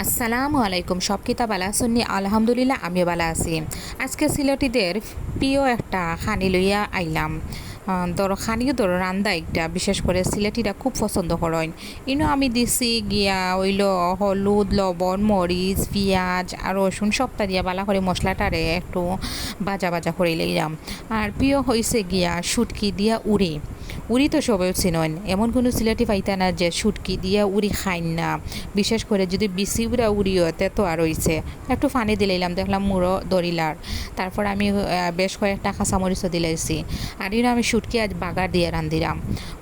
আসসালামু আলাইকুম। সব কিতা বালা শুননি আলহামদুলিল্লাহ আমিও বালা আছি। আজকে সিলেটিদের প্রিয় একটা খানি লইয়া আইলাম। ধরো খানিও ধরো রান্দা একটা বিশেষ করে সিলেটিরা খুব পছন্দ করেন। ইনো আমি দিছি গিয়া ওইল হলুদ লবণ মরিচ পেঁয়াজ আর রসুন সবটা দিয়া বালা করে মশলাটারে একটু বাজা বাজা করে লইলাম। আর প্রিয় হয়েছে গিয়া শুটকি দিয়া উড়ি। উড়ি তো সবাই চিনন, এমন কোনো সিলেটি পাইতা না যে শুটকি দিয়া উড়ি খাইন না। বিশেষ করে যদি বিসি উড়া উড়ি হতে তো আর হইছে একটু ফানি দিলাইলাম, দেখলাম মুড়ো দরিলার। তারপর আমি বেশ কয়েকটা কাঁচামরিচও দিলাইছি। আর ইনো আমি শুটকি আজ বাগার দিয়ে রান্ধিলাম,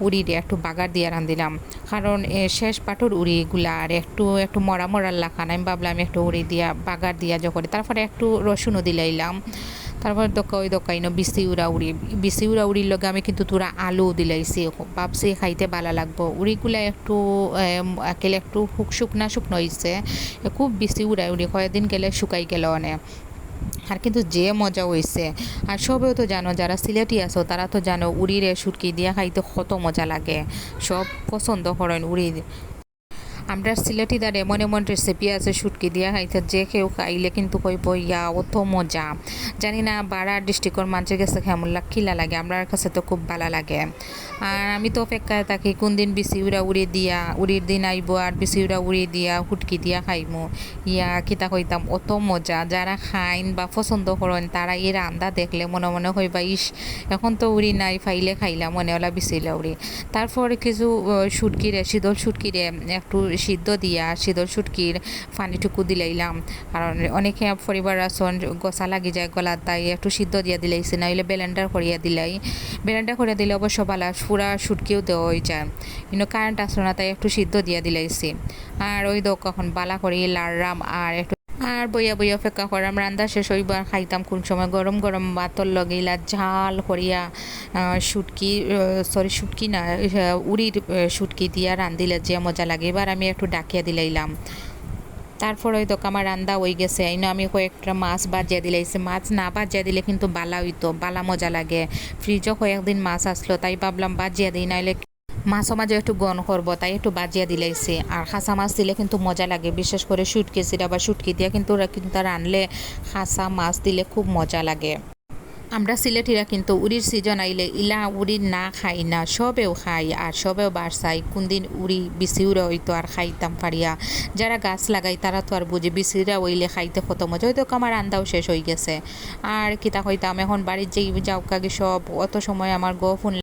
উড়ি দিয়ে একটু বাগার দিয়ে রান্ধিলাম। কারণ শেষ পাটুর উড়িগুলা আর একটু একটু মরা মরার লাখান, আমি ভাবলাম একটু উড়ি দিয়া বাগার দিয়া যখন তারপরে একটু রসুনও দিলাইলাম। তারপর ওই দোকাইনো বিসি উড়া উড়ির লগে আমি কিন্তু তোরা আলু দিলাইছি, ভাবছি খাইতে ভালো লাগবো। উড়িগুলা একটু একেলে একটু শুকনা শুকনো হয়েছে, খুব বেশি উড়ি কয়েকদিন গেলে শুকাই গেল অনেক। আর কিন্তু যে মজা হয়েছে। আর সবেও তো জানো, যারা সিলেটি আছো তারা তো জানো উড়িরে শুটকি দিয়া খাইতে কত মজা লাগে। সব পছন্দ করেন উড়ি। আমরা সিলেটিদার এমন এমন রেসিপি আছে শুটকি দিয়া খাইতে, যে কেউ খাইলে কিন্তু কইব ইয়া অত মজা। জানি না বারার ডিস্ট্রিক্টর মানুষের কাছে কেমন খিলা লাগে, আমার কাছে তো খুব ভালো লাগে। আর আমি তো অপেক্ষায় থাকি কোন দিন বিসি উড়া উড়ি দিয়া উড়ির দিন আইব আর বিসি উড়া উড়ি দিয়া হুটকি দিয়া খাইমু। ইয়া কিতা কইতাম অত মজা। যারা খাইন বা পছন্দ করেন তারা এই রান্দা দেখলে মনে মনে হইবা ইস এখন তো উড়ি নাই, ফাইলে খাইলাম মনে ওলা বিসিলা উড়ি। তারপরে কিছু শুটকিরে শীতল শুটকিরে একটু সিদ্ধ দিয়া শীতল শুটকির পানিটুকু দিলাইলাম। কারণ অনেকে পরিবার আসন গোসা লাগি যায় গলা, তাই একটু সিদ্ধ দিয়া দিলাইছি, না হইলে ব্লেন্ডার করিয়া দিলাই। ব্লেন্ডার করে দিলে অবশ্য বালা পুরা শুটকিও দেওয়া হয়ে যায়, কিন্তু কারেন্ট আসলো না তাই একটু সিদ্ধ দিয়া দিলাইছি। আর ওই দোক কখন বালা করি লাড়রাম আর একটু আর বইয়া বইয়া অপেক্ষা করাম রান্না শেষ হইবার খাইতাম কোন সময় গরম গরম ভাতর লগেইলা ঝাল করিয়া শুটকি শুটকি না উড়ির শুটকি দিয়া রান্ধিলে যে মজা লাগে। এবার আমি একটু ডাকিয়া দিলাইলাম। তারপর ওই তো আমার রান্দা হয়ে গেছে, এই আমি কয়েকটা মাছ বাজিয়া দিলাইছি। মাছ না বাজিয়া দিলে কিন্তু বালা হইতো, বালা মজা লাগে। ফ্রিজও কয়েকদিন মাছ আসলো তাই ভাবলাম বাজিয়া দিই, নাইলে মাছও মাঝে একটু গন করবো তাই একটু বাজিয়া দিলাইছি। আর খাসা মাছ দিলে কিন্তু মজা লাগে, বিশেষ করে শুটকি সিরা বা শুটকি দিয়া কিন্তু ওরা কিন্তু রানলে খাসা মাছ দিলে খুব মজা লাগে। আমরা সিলেটিরা কিন্তু উড়ির সিজন আইলে ইলা উড়ি না খাই না, সবেও খাই আর সবেও বাড়ছাই কোন দিন উড়ি বিসি উড়া হইতো আর খাইতাম পারিয়া। যারা গাছ লাগাই তারা তো আর বুঝে বিসিরা হইলে খাইতে কত মজা হইতো। আমার রান্দাও শেষ হয়ে গেছে। আর কিতা হইতাম এখন বাড়ির যেই যাও কাগে সব অত সময় আমার ফোন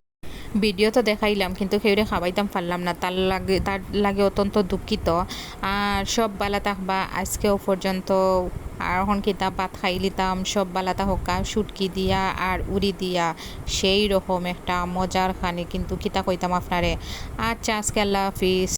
ভিডিও তো দেখাইলাম কিন্তু খেউরে খাওয়াইতাম পারলাম না, তার লাগে অত্যন্ত দুঃখিত। আর সব বালা থাকবা আজকেও পর্যন্ত। আর এখন কিতাব ভাত খাই লিতাম সব বালাতা হোকা শুটকি দিয়া আর উড়ি দিয়া, সেই রকম একটা মজার খানি কিন্তু কিতা কইতাম আপনারে। আচ্ছা আজকে আল্লাহ হাফিজ।